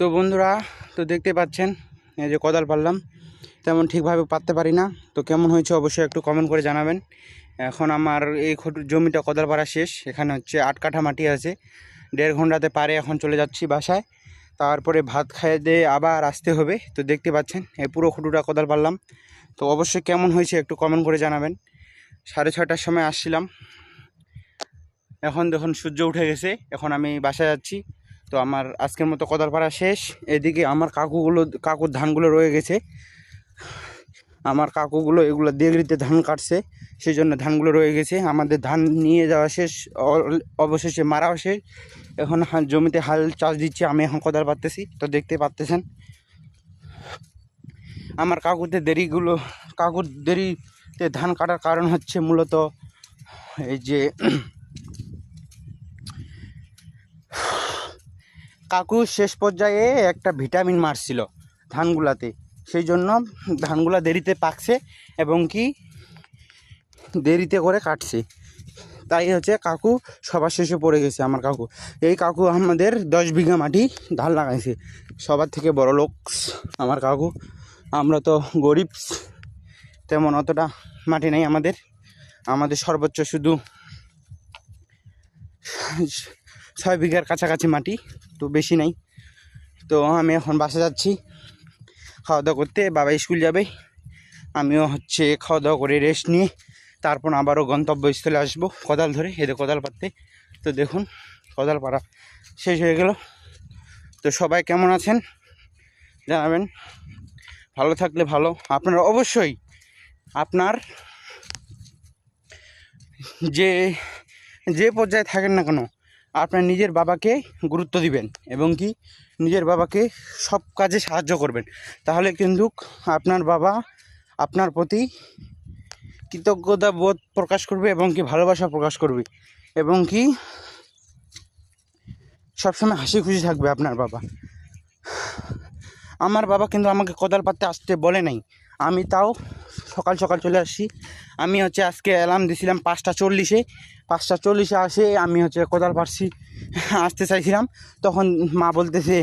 তো বন্ধুরা, তো দেখতে পাচ্ছেন এই যে কোদাল পারলাম, তেমন ঠিকভাবে পারতে পারি না। তো কেমন হয়েছে অবশ্যই একটু কমেন্ট করে জানাবেন। এখন আমার এই জমিটা কোদাল পাড়া শেষ। এখানে হচ্ছে 8 কাঠা মাটি আছে, 1.5 ঘন্টাতে পারে এখন চলে যাচ্ছি বাসায়। তারপরে ভাত খাইয়ে দিয়ে আবার আসতে হবে। তো দেখতে পাচ্ছেন এই পুরো খুঁটুটা কোদাল পারলাম। তো অবশ্যই কেমন হয়েছে একটু কমেন্ট করে জানাবেন। 6:30টার সময় আসছিলাম, এখন দেখুন সূর্য উঠে গেছে, এখন আমি বাসায় যাচ্ছি। তো আমার আজকের মতো কোদাল পাড়া শেষ। এদিকে আমার কাকুর ধানগুলো রয়ে গেছে। আমার কাকুগুলো এগুলো দেগড়িতে ধান কাটছে, সেই জন্য ধানগুলো রয়ে গেছে। আমাদের ধান নিয়ে যাওয়া শেষ, অবশেষে মারাও শেষ। এখন জমিতে হাল চাষ দিচ্ছি, আমি এখন কোদাল পারতেছি। তো দেখতে পাচ্তেছেন আমার কাকুর দেরিতে ধান কাটার কারণ হচ্ছে মূলত এই যে কাকু শেষ পর্যায়ে একটা ভিটামিন মারছিল ধানগুলাতে, সেই জন্য ধানগুলা দেরিতে পাকছে এবং কি দেরিতে করে কাটছে। তাই হচ্ছে কাকু সবার শেষে পড়ে গেছে আমার কাকু। এই কাকু আমাদের 10 বিঘা মাটি ধান লাগাইছে, সবার থেকে বড় লোক আমার কাকু। আমরা তো গরিব, তেমন অতটা মাটি নেই আমাদের সর্বোচ্চ শুধু 6 বিঘার কাছাকাছি মাটি, তো বেশি নেই। তো আমি এখন বাসা যাচ্ছি খাওয়া দাওয়া করতে, বাবা স্কুল যাবে। আমিও হচ্ছে খাওয়া দাওয়া করে রেস্ট নিয়ে তারপর আবারও গন্তব্যস্থলে আসবো কোদাল ধরে, এদের কোদাল পাড়তে। তো দেখুন কোদাল পাড়া শেষ হয়ে গেল। তো সবাই কেমন আছেন জানাবেন, ভালো থাকলে ভালো। আপনারা অবশ্যই আপনার যে পর্যায়ে থাকেন না কেন, আপনার নিজের বাবাকে গুরুত্ব দিবেন এবং কি নিজের বাবাকে সব কাজে সাহায্য করবেন। তাহলে কিন্তু আপনার বাবা আপনার প্রতি কৃতজ্ঞতা বোধ প্রকাশ করবে এবং কি ভালোবাসা প্রকাশ করবে এবং কি সবসময় হাসি খুশি থাকবে আপনার বাবা। আমার বাবা কিন্তু আমাকে কোদাল পাড়তে আসতে বলে নাই, আমি তাও সকাল সকাল চলে আসছি। আমি হচ্ছে আজকে অ্যালার্ম দিয়েছিলাম 5:40-এ, 5:40-এ আসে আমি হচ্ছে কোদাল পাড়ছি, আসতে চাইছিলাম। তখন মা বলতেছে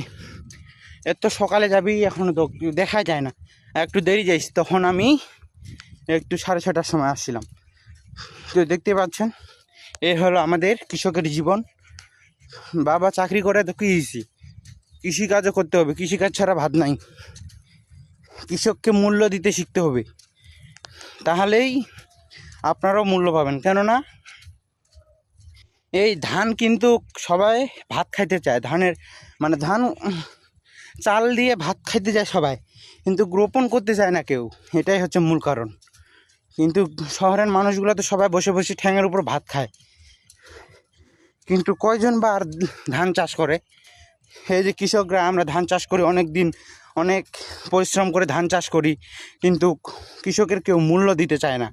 এত সকালে যাবি, এখনও তো দেখা যায় না, একটু দেরি যাইস। তখন আমি একটু 6:30টার সময় আসছিলাম। তো দেখতে পাচ্ছেন এ হলো আমাদের কৃষকের জীবন। বাবা চাকরি করে তো কী হয়েছে, কৃষিকাজও করতে হবে, কৃষিকাজ ছাড়া ভাত নাই। কৃষককে মূল্য দিতে শিখতে হবে, তাহলেই আপনারাও মূল্য পাবেন। কেননা এই ধান কিন্তু সবাই ভাত খাইতে চায়, ধান চাল দিয়ে ভাত খাইতে যায় সবাই, কিন্তু রোপণ করতে চায় না কেউ, এটাই হচ্ছে মূল কারণ। কিন্তু শহরের মানুষগুলো তো সবাই বসে বসে ঠ্যাঙের উপর ভাত খায়, কিন্তু কয়জন বা আর ধান চাষ করে? এই যে কৃষকরা আমরা ধান চাষ করি, অনেক পরিশ্রম করে ধান চাষ করি, কিন্তু কৃষকের কেউ মূল্য দিতে চায় না,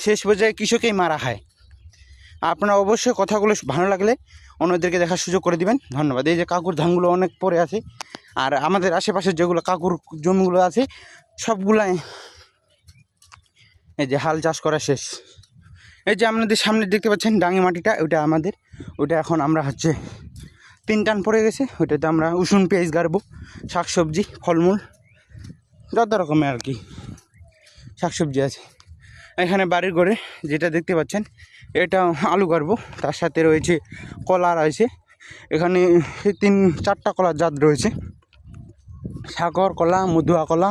শেষ পর্যায়ে কৃষকেই মারা খায়। আপনারা অবশ্যই কথাগুলো ভালো লাগলে অন্যদেরকে দেখার সুযোগ করে দিবেন। ধন্যবাদ। এই যে কাকুর ধানগুলো অনেক পরে আছে, আর আমাদের আশেপাশে যেগুলো কাকুর জমিগুলো আছে সবগুলাই এই যে হাল চাষ করা শেষ। এই যে আপনাদের সামনে দেখতে পাচ্ছেন ডাঙি মাটিটা, ওইটা আমাদের, ওইটা এখন আমরা হচ্ছে 3 টান পড়ে গেছে, ওইটাতে আমরা উসুন পেঁয়াজ গাড়বো, শাকসবজি ফলমূল যত রকমের আর কি শাকসবজি আছে। এখানে বাড়ির ঘরে যেটা দেখতে পাচ্ছেন এটা আলু গাড়বো, তার সাথে রয়েছে কলা রয়েছে। এখানে 3-4টা কলার জাত রয়েছে, সাগর কলা, মধুয়া কলা,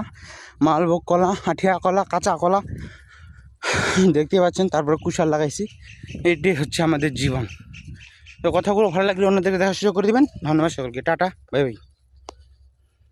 মালভোগ কলা, আঠিয়া কলা, কাঁচা কলা দেখতে পাচ্ছেন। তারপরে কুশাল লাগাইছি, এটাই হচ্ছে আমাদের জীবন। তো কথাগুলো ভালো লাগলে অন্যদেরকে দেখার সুযোগ করে দেবেন। ধন্যবাদ সকলকে, টাটা, বাই বাই।